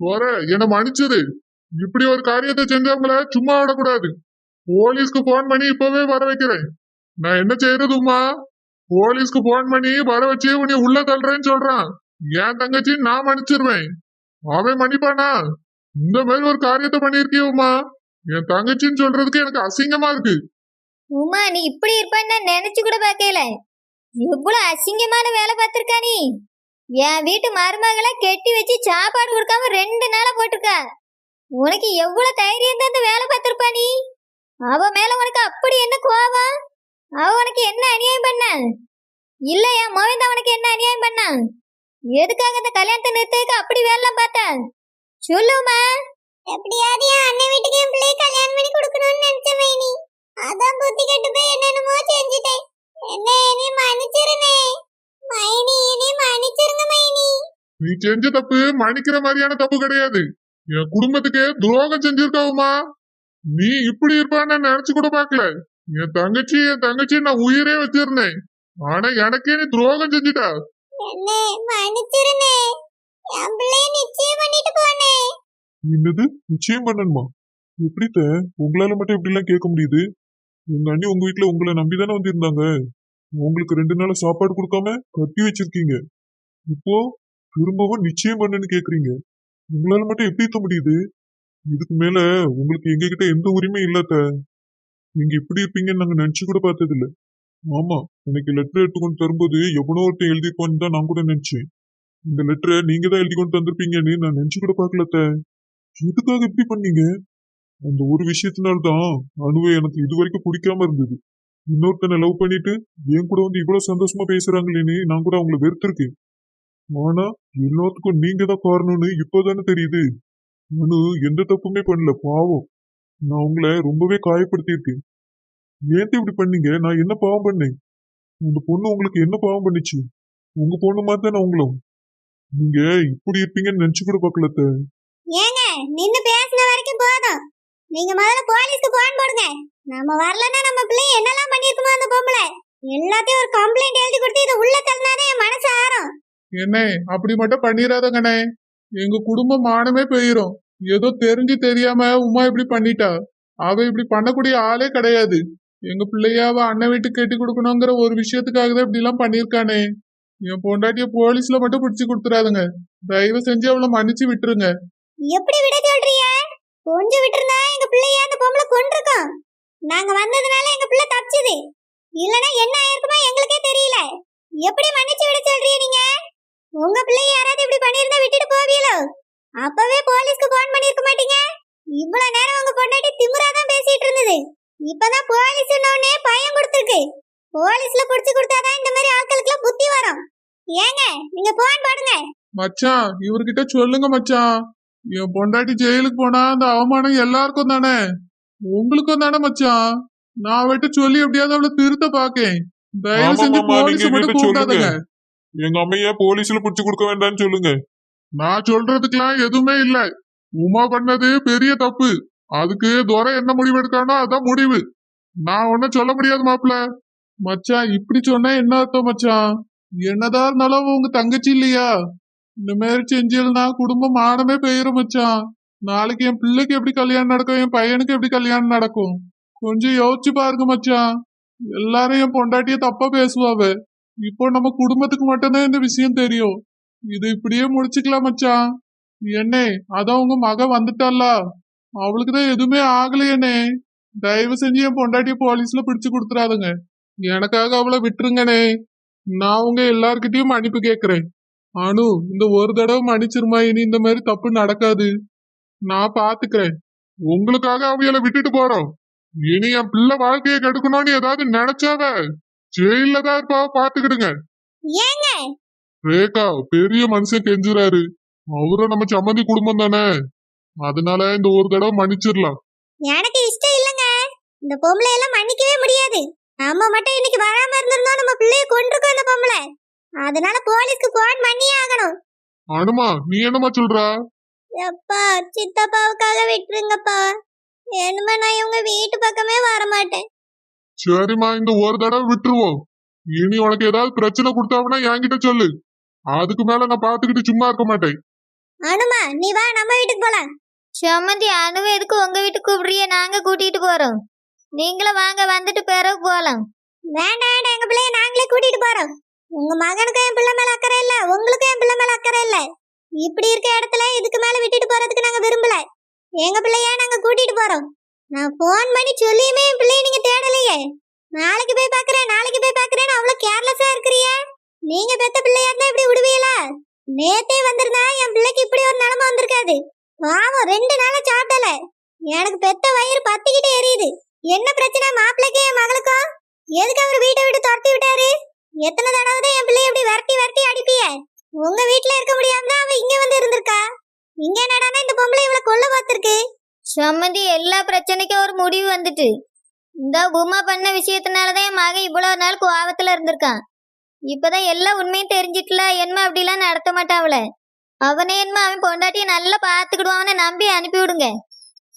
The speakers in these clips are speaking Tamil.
போற என்ன மன்னிச்சிரு. இப்படி ஒரு காரியத்தை செஞ்சவங்கள சும்மா விடக்கூடாது. போலீஸ்க்கு போன் பண்ணி இப்பவே வர வைக்கிறேன். நான் என்ன செய்யறது உமா? போலீஸ்க்கு போன் பண்ணி வர வச்சு உன்னை உள்ள தள்ளுறேன்னு சொல்றான். என் தங்கச்சி நான் மன்னிச்சிருவேன். அவன் மன்னிப்பானா? இந்த மாதிரி ஒரு காரியத்தை பண்ணிருக்கிய உமா? என் தங்கச்சின்னு சொல்றதுக்கு எனக்கு அசிங்கமா இருக்கு. உமா நீ இப்படி இருப்பான்னு நினைச்சு கூட பார்க்கல. எவ்வளவு அசிங்கமான வேலை பார்த்திருக்கா நீ. என் வீட்டு மருமகளை கெட்டி வச்சு சாப்பாடு கொடுக்காம 2 நாளா போட்டிருக்கா. உனக்கு எவ்வளவு தைரியம் தான் இந்த வேலை பார்த்திருப்பா நீ. அவ மேல உனக்கு அப்படி என்ன கோபம்? அவ உனக்கு என்ன அநியாயம் பண்ண? இல்ல என் மோகன் தான் உனக்கு என்ன அநியாயம் பண்ண? எதுக்காக இந்த கல்யாணத்தை நிறுத்ததுக்கு அப்படி வேலை பார்த்தா சொல்லுமா? எப்படியாவது என் அண்ணன் வீட்டுக்கு என் பிள்ளைய கல்யாணம் பண்ணி கொடுக்கணும்னு நினைச்சேன் மைனி. அதான் புத்தி கெட்டு போய் என்னென்னமோ செஞ்சுட்டேன். என்ன நீ மன்னிச்சிருனே மைனி, நீ மன்னிச்சிருங்க மைனி. நீ செஞ்ச தப்பு மன்னிக்கிற மாதிரியான தப்பு கிடையாது. என் குடும்பத்துக்கு துரோகம் செஞ்சிருக்காவுமா. நீ இப்படி இருப்பான்னு நினைச்சு கூட பாக்கல. என் தங்கச்சி நான் உயிரே வச்சிருந்தேன். ஆனா எனக்கே நீ துரோகம் செஞ்சுட்டா. என்ன மன்னிச்சிருனே. என் பிள்ளைய நிச்சயம் பண்ணிட்டு போனே. என்னது நிச்சயம் பண்ணணுமா? எப்படித்த உங்களால மட்டும் இப்படி எல்லாம் கேட்க முடியுது? உங்க அண்ணி உங்க வீட்டுல உங்களை நம்பிதானே வந்திருந்தாங்க. உங்களுக்கு 2 நாள் சாப்பாடு கொடுக்காம கட்டி வச்சிருக்கீங்க. இப்போ திரும்பவும் நிச்சயம் பண்ணுன்னு கேக்குறீங்க. உங்களால மட்டும் எப்படி இருக்க முடியுது? இதுக்கு மேல உங்களுக்கு எங்க கிட்ட எந்த உரிமையும் இல்லத்த. நீங்க இப்படி இருப்பீங்கன்னு நாங்க நினைச்சு கூட பார்த்தது இல்ல. ஆமா, எனக்கு லெட்டர் எடுத்துக்கொண்டு தரும்போது எவனோ ஒருத்தன் எழுதிப்பான்னு தான் நான் கூட நினைச்சேன். இந்த லெட்டரை நீங்க தான் எழுதி கொண்டு தந்திருப்பீங்கன்னு நான் நினைச்சு கூட பாக்கலத்த. எதுக்காக இப்படி பண்ணீங்க? அந்த ஒரு விஷயத்தினால்தான் அணுவை எனக்கு இது வரைக்கும் பிடிக்காம இருந்தது. இன்னொருத்தனை லவ் பண்ணிட்டு என் கூட வந்து இவ்வளவு சந்தோஷமா பேசுறாங்களேன்னு நான் கூட அவங்களை வெறுத்திருக்கேன். ஆனா எல்லாத்துக்கும் நீங்க தான் காரணம்னு இப்போதானே தெரியுது. அனு எந்த தப்புமே பண்ணல, பாவம். நான் உங்களை ரொம்பவே காயப்படுத்தியிருக்கேன். ஏன் இப்படி பண்ணீங்க? நான் என்ன பாவம் பண்ணேன்? அந்த பொண்ணு உங்களுக்கு என்ன பாவம் பண்ணிச்சு? உங்க பொண்ணு மாதிரி தானே உங்களும். நீங்க இப்படி இருப்பீங்கன்னு நினைச்சு கூட பாக்கலத்த. ஏங்க நின்னு பேசின வரைக்கும் போதும். நீங்க முதல்ல போலீஸ்க்கு போன் போடுங்க. நம்ம வரலன்னா நம்ம பிள்ளை என்னெல்லாம் பண்ணிருக்குமோ அந்த பொம்பளை எல்லாத்தையும் ஒரு கம்ப்ளைண்ட் எழுதி கொடுத்து இதை உள்ள தள்ளினாதான் என் மனசு ஆறும். என்ன அப்படி மட்டும் பண்ணிடாதங்கண்ணே. எங்க குடும்பம் மானமே போயிரும். ஏதோ தெரிஞ்சு தெரியாம உமா இப்படி பண்ணிட்டா. அவ இப்படி பண்ணக்கூடிய ஆளே கிடையாது. எங்க பிள்ளைய அவ அண்ணன் வீட்டுக்கு கட்டி கொடுக்கணுங்கிற ஒரு விஷயத்துக்காக தான் இப்படி எல்லாம் பண்ணிருக்கானே. என் பொண்டாட்டிய போலீஸ்ல மட்டும் பிடிச்சு கொடுத்துறாதுங்க. தயவு செஞ்சு அவளை மன்னிச்சு விட்டுருங்க. எப்படி விட சொல்றீங்க? கொஞ்சம் விட்டுருந்தா எங்க பிள்ளைய அந்த பொம்பளை கொண்டிருக்கோம். நாங்க வந்ததுனால எங்க பிள்ளை தப்பிச்சது. இல்லனா என்ன ஆயிருக்குமா எங்களுக்கே தெரியல. எப்படி மன்னிச்சு விட சொல்றீங்க நீங்க? உங்க பிள்ளைய யாராவது இப்படி பண்ணிருந்தா விட்டுட்டு போவீங்களோ? அப்பவே போலீஸ்க்கு போன் பண்ணிருக்க மாட்டீங்க. இவ்வளவு நேரம் உங்க பொண்டாட்டி திமிராதான் பேசிட்டு இருந்தது. இப்பதான் போலீஸ் உடனே பயம் கொடுத்துருக்கு. போலீஸ்ல புடிச்சு கொடுத்தாதான் இந்த மாதிரி ஆட்களுக்குலாம் புத்தி வரும். ஏங்க நீங்க போன் போடுங்க. மச்சான் இவர்கிட்ட சொல்லுங்க மச்சான். என் பொண்டாட்டி ஜெயிலுக்கு போனா அந்த அவமானம் எல்லாருக்கும் தானே, உங்களுக்கும் தானே மச்சான். நான் அவட்ட சொல்லி எப்படியாவது அவளை திருத்த பாக்கேன். தயவு செஞ்சு போலீஸ் மட்டும் கூப்பிடாதங்க. எங்க அம்மைய போலீஸ்ல புடிச்சு கொடுக்க வேண்டாம்னு சொல்லுங்க. நான் சொல்றதுக்கெல்லாம் எதுவுமே இல்ல. உமா பண்ணது பெரிய தப்பு. அதுக்கு துரை என்ன முடிவு எடுக்கானோ அதான் முடிவு. நான் ஒன்னும் சொல்ல முடியாது மாப்பிள்ள. மச்சான் இப்படி சொன்னா என்ன அர்த்தம் மச்சான்? என்னதான் இருந்தாலும் உங்க தங்கச்சி இல்லையா? இந்த மாதிரி செஞ்சிருந்தா குடும்பம் மானமே போயிரும் மச்சான். நாளைக்கு என் பிள்ளைக்கு எப்படி கல்யாணம் நடக்கும், என் பையனுக்கு எப்படி கல்யாணம் நடக்கும்? கொஞ்சம் யோசிச்சு பாருங்க மச்சான். எல்லாரும் என் பொண்டாட்டிய தப்பா பேசுவாவ. இப்போ நம்ம குடும்பத்துக்கு மட்டும்தான் இந்த விஷயம் தெரியும். இது இப்படியே முடிச்சுக்கலாம் மச்சான். என்னே அதான் உங்க மக வந்துட்டால, அவளுக்குதான் எதுவுமே ஆகலையேனே. தயவு செஞ்சு என் பொண்டாட்டிய போலீஸ்ல பிடிச்சு கொடுத்துறாதுங்க. எனக்காக அவளை விட்டுருங்கனே. நான் உங்க எல்லார்கிட்டயும் மன்னிப்பு கேக்குறேன். அனு இந்த ஒரு தடவை மன்னிச்சிருமா, இனி இந்த மாதிரி தப்பு நடக்காது. நான் பாத்துக்கிறேன். உங்களுக்காக அவையில விட்டுட்டு போறோம். இனி என் பிள்ளை வாழ்க்கையை கெடுக்கணும்னு ஏதாவது நினைச்சாவ ஜெயில தான் இருப்பா, பாத்துக்கிடுங்க. ஏங்க ரேகா பெரிய மனுஷன் கெஞ்சுறாரு. அவரும் நம்ம சம்மந்தி குடும்பம் தானே, அதனால இந்த ஒரு தடவை மன்னிச்சிடலாம். எனக்கு இஷ்டம் இல்லங்க. இந்த பொம்பளை எல்லாம் மன்னிக்கவே முடியாது. நம்ம மட்டும் இன்னைக்கு வராம இருந்திருந்தோம் நம்ம பிள்ளைய கொண்டிருக்கோம் இந்த பொம்பளை. அதனால போலீஸ்க்கு போன் பண்ணியே ஆகணும். அனுமா நீ என்னமா சொல்றா? எப்பா சித்தப்பாவுக்காக விட்டுருங்கப்பா. என்னமா நான் இவங்க வீட்டு பக்கமே வர மாட்டேன். சரிம்மா இந்த ஒரு தடவை விட்டுருவோம். இனி உனக்கு ஏதாவது பிரச்சனை கொடுத்தாங்கன்னா என்கிட்ட சொல்லு. அதுக்கு மேல நான் பாத்துக்கிட்டு சும்மா இருக்க மாட்டேன். அனுமா நீ வா நம்ம வீட்டுக்கு போலாம். சம்மந்தி அனுவை எதுக்கு உங்க வீட்டுக்கு கூப்பிடுறிய? நாங்க கூட்டிட்டு போறோம். நீங்களும் வாங்க, வந்துட்டு பிறகு போலாம். வேண்டாம் வேண்டாம், எங்க பிள்ளைய நாங்களே கூட்டிட்டு போறோம். உங்க மகனுக்கும் என் பிள்ளை மேல அக்கறை இல்ல, உங்களுக்கும் என் பிள்ளை மேல அக்கறை இல்ல. இப்படி இருக்க இடத்துல இதுக்கு மேல விட்டுட்டு போறதுக்கு நாங்க விரும்பல. எங்க பிள்ளைய நாங்க கூட்டிட்டு போறோம். நான் போன் பண்ணி சொல்லியுமே என் பிள்ளைய நீங்க தேடலையே. நாளைக்கு போய் பாக்குறேன் நாளைக்கு போய் பாக்குறேன்னு அவ்வளவு கேர்லெஸ்ஸா இருக்கிறிய. நீங்க பெத்த பிள்ளையா இருந்தா இப்படி விடுவீங்களா? நேத்தே வந்திருந்தா என் பிள்ளைக்கு இப்படி ஒரு நிலைமை வந்திருக்காது. பாவம் 2 நாளா சாப்பிடல. எனக்கு பெத்த வயிறு பத்திக்கிட்டு எரியுது. என்ன பிரச்சனை மாப்பிள்ளைக்கு என் மகளுக்கும்? எதுக்கு அவர் வீட்டை விட்டு துரத்தி விட்டாரு? எத்தனை தடவை தான் என் பிள்ளைய இப்படி விரட்டி விரட்டி அடிப்பிய? உங்க வீட்டுல இருக்க முடியாம தான் அவ இங்க வந்து இருந்திருக்கா. இங்க என்னடானா இந்த பொம்பளை இவ்வளவு கொல்ல பார்த்திருக்கு. சம்மந்தி எல்லா பிரச்சனைக்கும் ஒரு முடிவு வந்துட்டு. இந்த உமா பண்ண விஷயத்தினாலதான் என் மகன் இவ்வளவு நாள் கோவத்துல இருந்திருக்கான். இப்பதான் எல்லா உண்மையும் தெரிஞ்சிட்டுல என்ன அப்படிலாம் நடத்த மாட்டாவல. அவனே என்ன அவன் பொண்டாட்டியை நல்லா பாத்துக்கிடுவான். அவனை நம்பி அனுப்பி விடுங்க.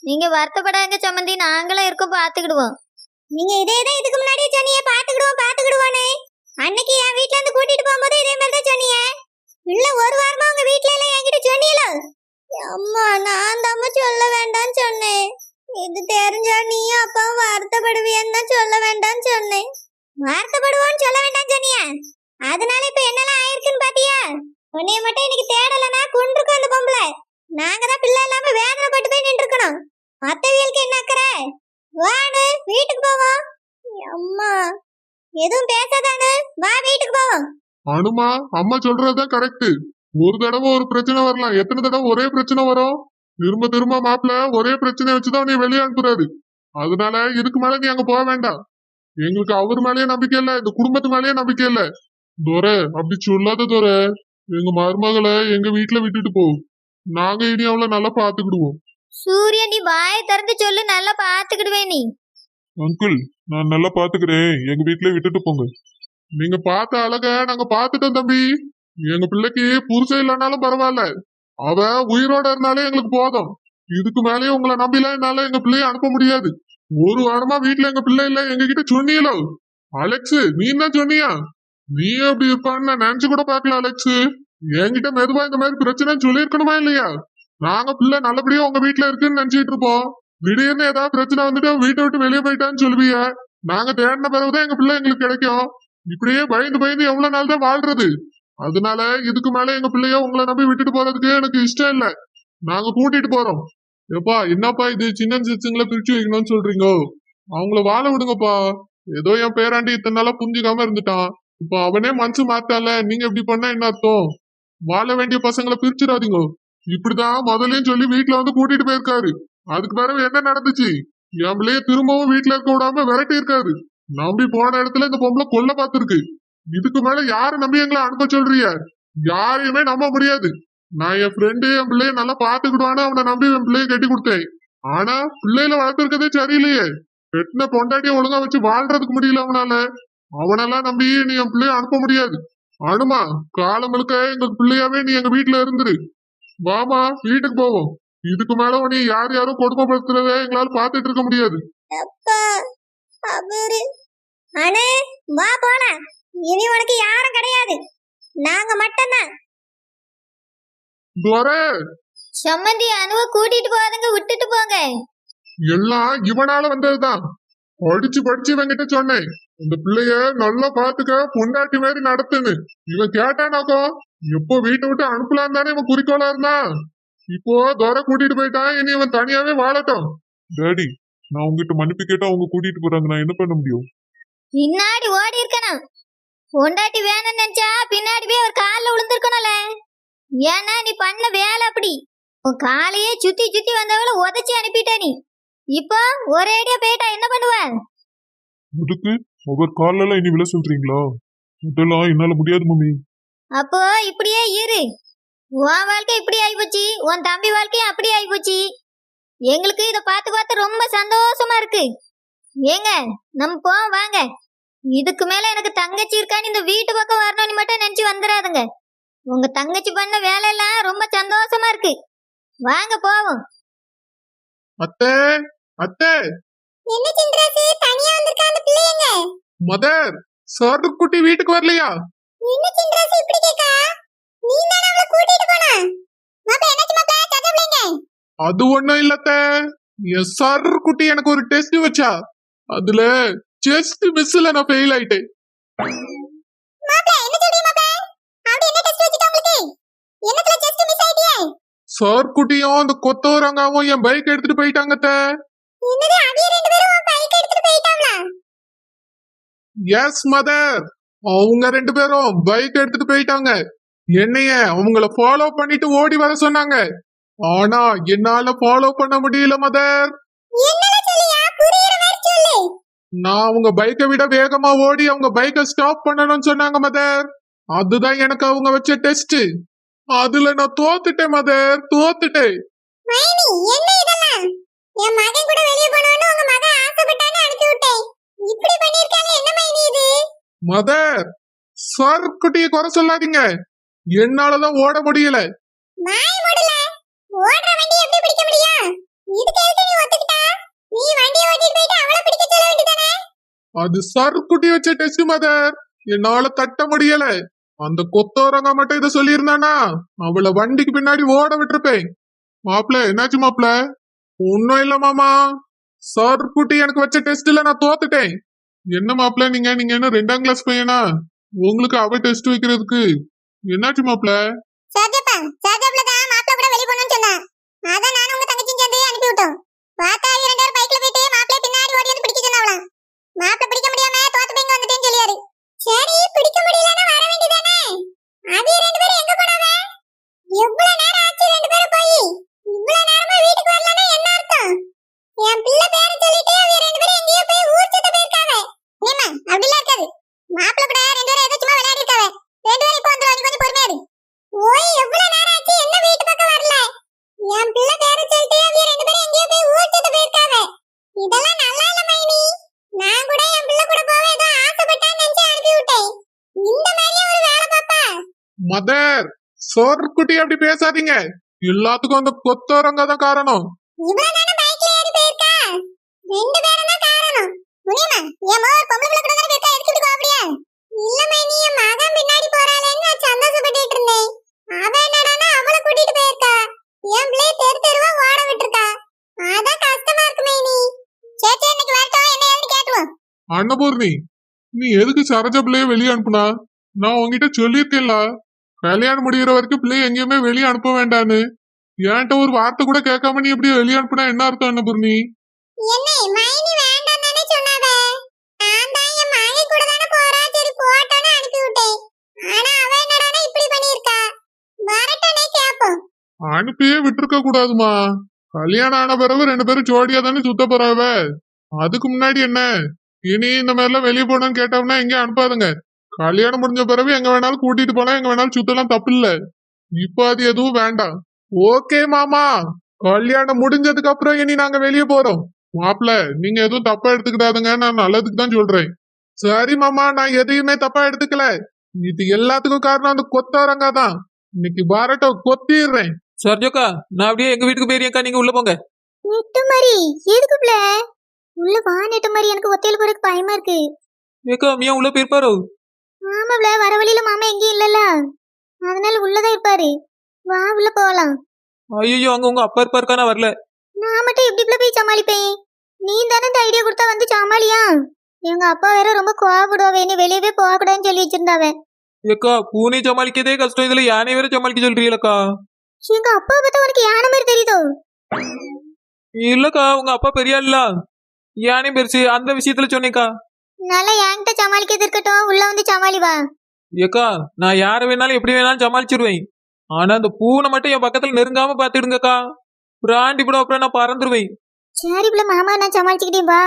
நீங்க வருத்தப்படாங்க சம்மந்தி, நாங்களும் இருக்கோம், பாத்துக்கிடுவோம். நீங்க இதே தான் இதுக்கு முன்னாடியே சொன்னீங்க, பாத்துக்கிடுவானே. அன்னைக்கு என் வீட்ல இருந்து கூட்டிட்டு போகும்போது இதே மாதிரி தான் சொன்னீங்க. இல்ல ஒரு வாரமா உங்க வீட்ல எல்லாம் என்கிட்ட சொன்னீங்களோ? அம்மா நான் தான் சொல்ல வேண்டாம்னு சொன்னேன். இது தெரிஞ்சா நீயும் அப்பாவும் வருத்தப்படுவியன்னு தான் சொல்ல வேண்டாம்னு சொன்னேன். வருத்தப்படுவோன்னு சொல்ல வேண்டாம்னு சொன்னியா? அதனால இப்ப என்னெல்லாம் ஆயிருக்குன்னு பாத்தியா? உன்னைய மட்டும் இன்னைக்கு தேடலனா கொண்டிருக்கோம் அந்த பொம்பளை. நாங்க தான் பிள்ளை இல்லாம வேதனைப்பட்டு போய் நின்று இருக்கணும். மத்தவியலுக்கு என்ன அக்கறை? வாணு வீட்டுக்கு போவோம். அம்மா எதுவும் பேசாதானு வா வீட்டுக்கு போவோம். அனுமா, அம்மா சொல்றதுதான் கரெக்ட். ஒரு தடவை ஒரு பிரச்சனை வரலாம், எத்தனை தடவை ஒரே பிரச்சனை வரும்? திரும்ப திரும்ப மாப்பிள்ள ஒரே பிரச்சனை வச்சுதான் நீ வெளியே அனுப்புறாரு. அதனால இதுக்கு மேல நீ அங்க போக வேண்டாம். எங்களுக்கு அவர் மேலேயே நம்பிக்கை இல்ல, இந்த குடும்பத்து மேலேயே நம்பிக்கை இல்ல. துரை அப்படி சொல்லாத துரை. எங்க மருமகளை எங்க வீட்டுல விட்டுட்டு போ. நாங்க இனி அவளை நல்லா பாத்துக்கிடுவோம். சூரியன், நீ வாயை திறந்து சொல்லு, நல்லா பாத்துக்கிடுவேன் நீ. அங்கிள் நான் நல்லா பாத்துக்கிறேன், எங்க வீட்டுல விட்டுட்டு போங்க. நீங்க பார்த்த அழக நாங்க பாத்துட்டோம் தம்பி. எங்க பிள்ளைக்கு புருஷன் இல்லைனாலும் பரவாயில்ல, அவ உயிரோட இருந்தாலே எங்களுக்கு போதும். இதுக்கு மேலேயே உங்களை நம்பிலாம் என்னால எங்க பிள்ளைய அனுப்ப முடியாது. ஒரு வாரமா வீட்டுல எங்க பிள்ளை இல்ல, எங்க கிட்ட சொன்னீங்களோ? அலெக்ஸ் நீ தான் சொன்னியா? நீ அப்படி இருப்பான்னு நான் நினைச்சு கூட பாக்கல அலெக்ஸ். என்கிட்ட மெதுவா இந்த மாதிரி பிரச்சனை சொல்லியிருக்கணுமா இல்லையா? நாங்க பிள்ளை நல்லபடியா உங்க வீட்டுல இருக்குன்னு நினைச்சிட்டு இருப்போம். திடீர்னு ஏதாவது பிரச்சனை வந்துட்டு வீட்டை விட்டு வெளியே போயிட்டான்னு சொல்லுவீங்க. நாங்க தேடின பிறகுதான் எங்க பிள்ளை எங்களுக்கு கிடைக்கும். இப்படியே பயந்து பயந்து எவ்வளவு நாள் தான் வாழ்றது? அதனால இதுக்கு மேல எங்க பிள்ளைய உங்களை நம்பி விட்டுட்டு போறதுக்கு எனக்கு இஷ்டம் இல்ல. நாங்க கூட்டிட்டு போறோம். எப்பா என்னப்பா இது சின்ன சிச்சுங்களை பிரிச்சு வைக்கணும்னு சொல்றீங்க? அவங்கள வாழ விடுங்கப்பா. ஏதோ என் பேராண்டி இத்தனை நாளா புரிஞ்சுக்காம இருந்துட்டான். இப்ப அவனே மனசு மாத்தால, நீங்க இப்படி பண்ணா என்ன அர்த்தம்? வாழ வேண்டிய பசங்களை பிரிச்சிடாதீங்க. இப்படிதான் முதலையும் சொல்லி வீட்டுல வந்து கூட்டிட்டு போயிருக்காரு. அதுக்கு பிறகு என்ன நடந்துச்சு? என் பிள்ளைய திரும்பவும் வீட்டுல இருக்க விடாம விரட்டி இருக்காரு. நம்பி போன இடத்துல இந்த பொம்பளை கொல்ல பார்த்திருக்கு. இதுக்கு மேல யாரு நம்பி எங்களை அனுப்ப சொல்றீங்க? யாரையுமே நம்ப முடியாது. நான் என் ஃப்ரெண்டு என் பிள்ளைய நல்லா பாத்துக்கிடுவானு அவனை நம்பி என் பிள்ளைய கட்டி கொடுத்தேன். ஆனா பிள்ளையில வளர்த்துருக்கதே சரியில்லையே. பெட்டின பொண்டாட்டிய ஒழுங்கா வச்சு வாழ்றதுக்கு முடியல அவனால. அவனெல்லாம் நம்பி நீ என் பிள்ளைய அனுப்ப முடியாது. அனுமா, காலம் முழுக்க எங்க பிள்ளையாவே நீ எங்க வீட்டுல இருந்துரு. வாமா வீட்டுக்கு போவோம். இதுக்கு மேல நீ யார் யாரும் கொடுமைப்படுத்துறத எங்களால பாத்துட்டு இருக்க முடியாது. அப்பா அவரு அண்ணே வா போலாம். இனி உனக்கு யாரும் கிடையாது, நாங்க மட்டும்தான். துரை சம்மந்தி, அனுவை கூட்டிட்டு போகாதங்க, விட்டுட்டு போங்க. எல்லாம் இவனால வந்ததுதான். படிச்சு படிச்சு இவங்கிட்ட சொன்னேன், இந்த பிள்ளைய நல்லா பாத்துக்க, பொண்டாட்டி மாதிரி நடத்துன்னு. இவன் கேட்டானாக்கோ எப்போ வீட்டை விட்டு அனுப்பலாம் தானே இவன் குறிக்கோளா இருந்தான். இப்போ துரை கூட்டிட்டு போயிட்டான், இனி இவன் தனியாவே வாழட்டும். டாடி நான் உங்ககிட்ட மன்னிப்பு கேட்டா அவங்க கூட்டிட்டு போறாங்க, நான் என்ன பண்ண முடியும்? பின்னாடி ஓடி இருக்கணும். பொண்டாட்டி வேணும்னு நினைச்சா பின்னாடி போய் ஒரு காலில் விழுந்திருக்கணும்ல. ஏன்னா நீ பண்ண வேலை அப்படி. உன் காலையே சுத்தி சுத்தி வந்தவள உதச்சி அனுப்பிட்ட நீ. இப்போ ஒரேடியா போயிட்டா என்ன பண்ணுவ? அதுக்கு அவர் காலெல்லாம் இனி விழ சொல்றீங்களா? இதெல்லாம் என்னால முடியாது மம்மி. அப்போ இப்படியே இரு. உன் வாழ்க்கை இப்படி ஆயிப்போச்சு, உன் தம்பி வாழ்க்கையும் அப்படி ஆயிப்போச்சு. எங்களுக்கு இதை பார்த்து பார்த்து ரொம்ப சந்தோஷமா இருக்கு. ஏங்க நம்ம போவோம் வாங்க. இதுக்கு மேல எனக்கு தங்கச்சி இருக்கான்னு இந்த வீட்டு பக்கம் வரணும்னு மட்டும் நினைச்சு வந்துடாதுங்க. உங்க தங்கச்சி பண்ண வேலையெல்லாம் ரொம்ப சந்தோஷமா இருக்கு. வாங்க போவோம். அத்தை அத்தை, என்ன சின்ராசு தனியா வந்திருக்க அந்த பிள்ளைங்க? மதர் சாரு குட்டி வீட்டுக்கு வரலையா? என்ன சின்ராசு இப்படி கேக்கா? நீ தான அவளை கூட்டிட்டு போன? மாப்பா என்ன அது ஒண்ணும் இல்லத்த. என் சார் குட்டி எனக்கு ஒரு டெஸ்ட் வச்சா, அதுல ஜஸ்ட் மிஸ்ல நான் ஃபெயில் ஆயிட்டேன். மாப்ள என்ன சொல்றீங்க மாப்ள? அப்படி என்ன டெஸ்ட் வச்சிட்டா உங்களுக்கு? என்னத்துல ஜஸ்ட் மிஸ் ஆயிட்டியே? சார் குட்டியும் அந்த கொத்தவரங்காவும் என் பைக் எடுத்துட்டு போயிட்டாங்கத்த. என்னது அவிய ரெண்டு பேரும் பைக் எடுத்துட்டு போயிட்டாங்களா? எஸ் மதர், அவங்க 2 பேரும் பைக் எடுத்துட்டு போயிட்டாங்க. என்னைய அவங்கள ஃபாலோ பண்ணிட்டு ஓடி வர சொன்னாங்க. ஆனா என்னால ஃபாலோ பண்ண முடியல மதர். என்னல சொல்லியா? புரியுற மாதிரி சொல்லு. நான் அவங்க பைக்கை விட வேகமா ஓடி அவங்க பைக்கை ஸ்டாப் பண்ணணும்னு சொன்னாங்க மதர். அதுதான் எனக்கு அவங்க வச்ச டெஸ்ட். அதுல நான் தோத்துட்டேன் மதர், தோத்துட்டேன். மைனி என்ன இதெல்லாம்? என் மகன் கூட வெளிய போனவனு உங்க மகன் ஆசைப்பட்டானே அனுப்பி விட்டேன். இப்படி பண்ணிருக்காங்க என்ன மைனி இது? மதர், சார் குட்டியை குறை சொல்லாதீங்க. என்னாலதான் ஓட முடியல. மாய் மூடல. ஓடுற வண்டி எப்படி பிடிக்க முடியும்? இதுக்கு எதுக்கு நீ ஒத்துக்கிட்டா? நீ வண்டியை ஓட்டிட்டு போயிட்டு அவளை பிடிக்க சொல்ல வேண்டியதானே? அது சார் குட்டி வச்ச டெஸ்ட் மதர். என்னால தட்ட முடியல. அந்த கொத்தோரங்க மட்டும் இதை சொல்லியிருந்தானா அவளை வண்டிக்கு பின்னாடி ஓட விட்டுருப்பேன். மாப்பிள்ள என்னாச்சு மாப்பிள்ள? ஒன்னும் இல்ல மாமா, சார் குட்டி எனக்கு வச்ச டெஸ்ட்ல நான் தோத்துட்டேன். என்ன மாப்பிள்ள நீங்க நீங்க என்ன 2ஆம் கிளாஸ் பையனா? உங்களுக்கு அவ டெஸ்ட் வைக்கிறதுக்கு என்னாச்சு மாப்பிள்ள? சர்ஜப்ல தான் மாப்ள கூட வெளிய போணும்னு சொன்னா. அதான் நானும் உங்க தங்கச்சியும் சேர்ந்து அனுப்பி விட்டோம். பார்த்தா இவங்க ரெண்டு பேரும் பைக்ல போயிட்டு மாப்ள பின்னாடி ஓடி வந்து பிடிக்க சொன்னாவலாம். மாப்ள பிடிக்க முடியாம தோத்து போய் வந்துட்டேன்னு சொல்லியாரு. சரி பிடிக்க முடியலன்னா வர வேண்டியதானே? அது ரெண்டு பேரும் எங்க போனாவ? எவ்வளவு நேரம் ஆச்சு ரெண்டு பேரும் போய்? இவ்வளவு நேரமா வீட்டுக்கு வரலன்னா என்ன அர்த்தம்? என் பிள்ளை பேரை சொல்லிட்டு அவங்க ரெண்டு பேரும் எங்கேயோ போய் ஊர் சுத்த போயிருக்காவ. ஏமா அப்படிலாம் இருக்காது. மாப்ள கூட ரெண்டு பேரும் ஏதோ சும்மா விளையாடி இருக்காவ. ரெண்டு பேரும் இப்போ வந்துருவாங்க, கொஞ்சம் பொறுமையா இரு. ஓய் எவ்வளவு நேரம் ஆச்சு என்ன வீட்டு பக்கம் வரல? என் பிள்ளை பேரை சொல்லிட்டு அவங்க ரெண்டு பேரும் எங்கேயோ போய் ஊர் சுத்த போயிருக்காவ. இதெல்லாம் நல்லா இல்ல மைனி. நான் கூட என் பிள்ளை கூட போக ஏதோ ஆசைப்பட்டான்னு நினைச்சு அனுப்பி விட்டேன். இந்த மாதிரியே ஒரு வேலை பாப்பா? மதர், சார் குட்டி அப்படி பேசாதீங்க. எல்லாத்துக்கும் அந்த கொத்தோரங்க தான் காரணம். இவ்வளவு நேரம் பைக்ல ஏறி போயிருக்கா? ரெண்டு பேரும் தான் காரணம். முனியம்மா என் மோ ஒரு பொம்பளை பிள்ளை கூட தானே போயிருக்கா, எடுத்துட்டு போ அப்படியே. இல்ல மைனி என் மகன் பின்னாடி போறாளேன்னு நான் சந்தோஷப்பட்டுட்டு இருந்தேன். அவ என்னடானா அவளை கூட்டிட்டு போயிருக்கா. என் பிள்ளைய தெரு தெருவா ஓட விட்டுருக்கா. அதான் கஷ்டமா இருக்கு மைனி. சரி சரி இன்னைக்கு வரட்டும், என்ன ஏதுன்னு கேட்டுவோம். அன்னபூர்ணி, நீ எதுக்கு சரோஜா பிள்ளைய வெளியே அனுப்புனா? நான் உங்ககிட்ட சொல்லியிருக்கேன்ல, கல்யாணம் முடிகிற வரைக்கும் பிள்ளைய எங்கேயுமே வெளியே அனுப்ப வேண்டான்னு. என்கிட்ட ஒரு வார்த்தை கூட கேட்காம நீ எப்படி வெளியே அனுப்புனா என்ன அர்த்தம் அன்னபூர்ணி? என்ன மைனி வேண்டாம் தானே சொன்னாவ? நான் தான் என் மகன் கூட தானே போறா, சரி போட்டோன்னு அனுப்பி விட்டேன். ஆனா அவ என்னடானா இப்படி பண்ணிருக்கா. வரட்டனே கேப்போம். அனுப்பியே விட்டுருக்க கூடாதுமா. கல்யாணம் ஆன பிறகு 2 பேரும் ஜோடியா தானே சுத்த போறாவ. அதுக்கு முன்னாடி என்ன? இனி இந்த மாதிரிலாம் வெளியே போனோம்னு கேட்டோம்னா எங்கேயும் அனுப்பாதுங்க. கல்யாணம் முடிஞ்ச பிறகு எங்க வேணாலும் கூட்டிட்டு போலாம், எங்க வேணாலும் சுத்தலாம், தப்பு இல்ல. இப்ப அது எதுவும் வேண்டாம். ஓகே மாமா, கல்யாணம் முடிஞ்சதுக்கு அப்புறம் இனி நாங்க வெளியே போறோம். மாப்பிள்ள நீங்க எதுவும் தப்பா எடுத்துக்கிட்டாதுங்க, நான் நல்லதுக்கு தான் சொல்றேன். சரி மாமா, நான் எதையுமே தப்பா எடுத்துக்கல. இது எல்லாத்துக்கும் காரணம் அந்த கொத்தவரங்கா தான். இன்னைக்கு பாரட்ட கொத்திடுறேன். சர்ஜோக்கா, நான் அப்படியே எங்க வீட்டுக்கு போயிருக்கா, நீங்க உள்ள போங்க. நெட்டு மாதிரி எதுக்கு பிள்ளை உள்ள வா? நெட்டு மாதிரி எனக்கு ஒத்தையில போறதுக்கு பயமா இருக்கு. ஏக்கா மியா உள்ள போயிருப்பாரோ? ஆமா பிள்ளை, வர வழியில மாமா எங்கேயும் இல்லல்ல, அதனால உள்ளதான் இருப்பாரு. வா உள்ள போகலாம். ஐயோ அங்க உங்க அப்பா இருப்பாருக்கா, நான் வரல. நான் மட்டும் எப்படி பிள்ளை போய் சமாளிப்பேன்? நீ தானே இந்த ஐடியா கொடுத்தா வந்து சமாளியா? எங்க அப்பா வேற ரொம்ப கோவப்படுவாவே, நீ வெளியவே போகக்கூடாதுன்னு சொல்லி வச்சிருந்தாவே. ஏக்கா பூனை சமாளிக்கதே கஷ்டம், இதுல யானை வேற சமாளிக்க சொல்றீங்களக்கா? எங்க அப்பா பார்த்தா உனக்கு யானை மாதிரி தெரியுதோ? இல்லக்கா உங்க அப்பா பெரிய ஆள்ல, யானை பெருசு, அந்த விஷயத்துல சொன்னேக்கா. நல்லா என்கிட்ட சமாளிக்கிறது இருக்கட்டும், உள்ள வந்து சமாளி வா. ஏக்கா நான் யார வேணாலும் எப்படி வேணாலும் சமாளிச்சிருவேன். ஆனா அந்த பூனை மட்டும் என் பக்கத்துல நெருங்காம பாத்துடுங்கக்கா. பிராண்டி கூட அப்புறம் நான் பறந்துருவேன். சரி பிள்ளை, மாமா நான் சமாளிச்சுக்கிட்டே வா.